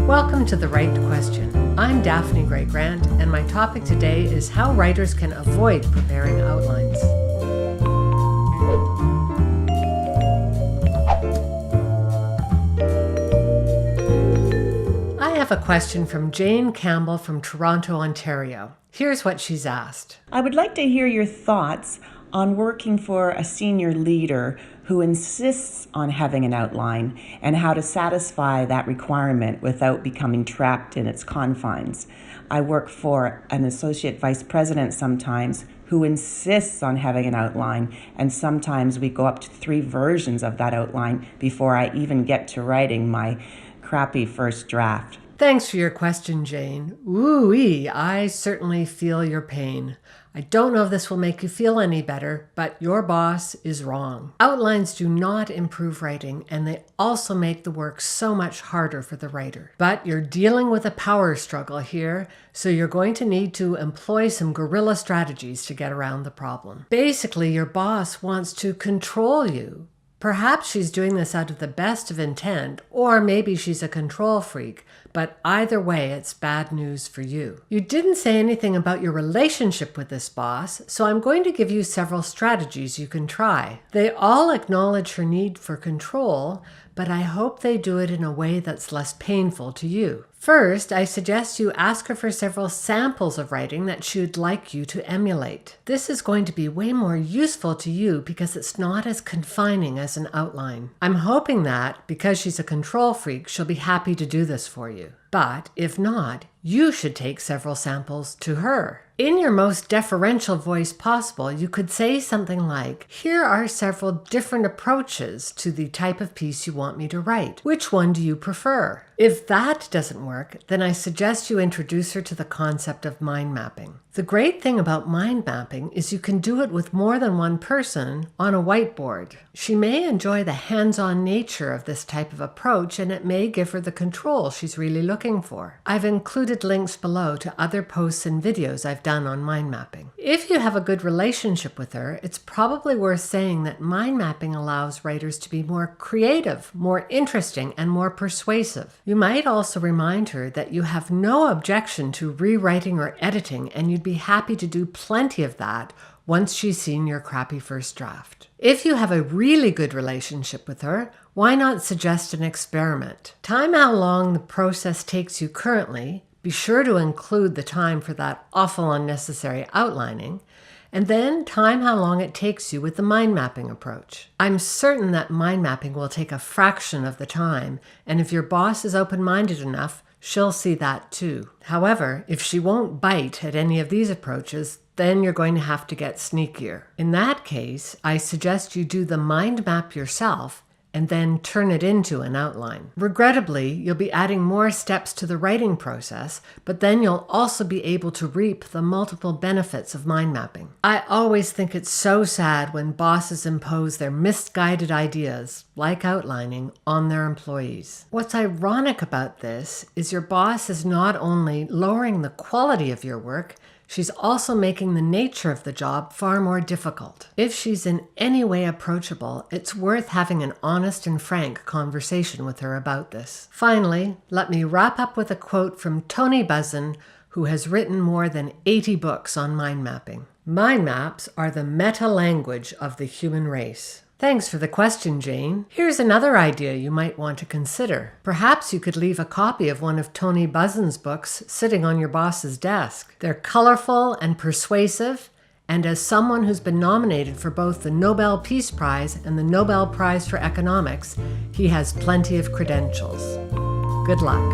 Welcome to The Right Question. I'm Daphne Gray Grant, and my topic today is how writers can avoid preparing outlines. I have a question from Jane Campbell from Toronto, Ontario. Here's what she's asked. I would like to hear your thoughts on working for a senior leader who insists on having an outline and how to satisfy that requirement without becoming trapped in its confines. I work for an associate vice president sometimes who insists on having an outline, and sometimes we go up to 3 versions of that outline before I even get to writing my crappy first draft. Thanks for your question, Jane. Ooh-wee, I certainly feel your pain. I don't know if this will make you feel any better, but your boss is wrong. Outlines do not improve writing, and they also make the work so much harder for the writer. But you're dealing with a power struggle here, so you're going to need to employ some guerrilla strategies to get around the problem. Basically, your boss wants to control you. Perhaps she's doing this out of the best of intent, or maybe she's a control freak, but either way, it's bad news for you. You didn't say anything about your relationship with this boss, so I'm going to give you several strategies you can try. They all acknowledge her need for control, but I hope they do it in a way that's less painful to you. First, I suggest you ask her for several samples of writing that she'd like you to emulate. This is going to be way more useful to you because it's not as confining as an outline. I'm hoping that, because she's a control freak, she'll be happy to do this for you. But if not, you should take several samples to her. In your most deferential voice possible, you could say something like, "Here are several different approaches to the type of piece you want me to write. Which one do you prefer?" If that doesn't work, then I suggest you introduce her to the concept of mind mapping. The great thing about mind mapping is you can do it with more than one person on a whiteboard. She may enjoy the hands-on nature of this type of approach, and it may give her the control she's really looking for. I've included links below to other posts and videos I've done on mind mapping. If you have a good relationship with her, it's probably worth saying that mind mapping allows writers to be more creative, more interesting, and more persuasive. You might also remind her that you have no objection to rewriting or editing, and you'd be happy to do plenty of that once she's seen your crappy first draft. If you have a really good relationship with her, why not suggest an experiment? Time how long the process takes you currently, be sure to include the time for that awful unnecessary outlining, and then time how long it takes you with the mind mapping approach. I'm certain that mind mapping will take a fraction of the time, and if your boss is open-minded enough, she'll see that too. However, if she won't bite at any of these approaches, then you're going to have to get sneakier. In that case, I suggest you do the mind map yourself and then turn it into an outline. Regrettably, you'll be adding more steps to the writing process, but then you'll also be able to reap the multiple benefits of mind mapping. I always think it's so sad when bosses impose their misguided ideas, like outlining, on their employees. What's ironic about this is your boss is not only lowering the quality of your work, she's also making the nature of the job far more difficult. If she's in any way approachable, it's worth having an honest and frank conversation with her about this. Finally, let me wrap up with a quote from Tony Buzan, who has written more than 80 books on mind mapping. "Mind maps are the meta-language of the human race." Thanks for the question, Jane. Here's another idea you might want to consider. Perhaps you could leave a copy of one of Tony Buzan's books sitting on your boss's desk. They're colorful and persuasive, and as someone who's been nominated for both the Nobel Peace Prize and the Nobel Prize for Economics, he has plenty of credentials. Good luck.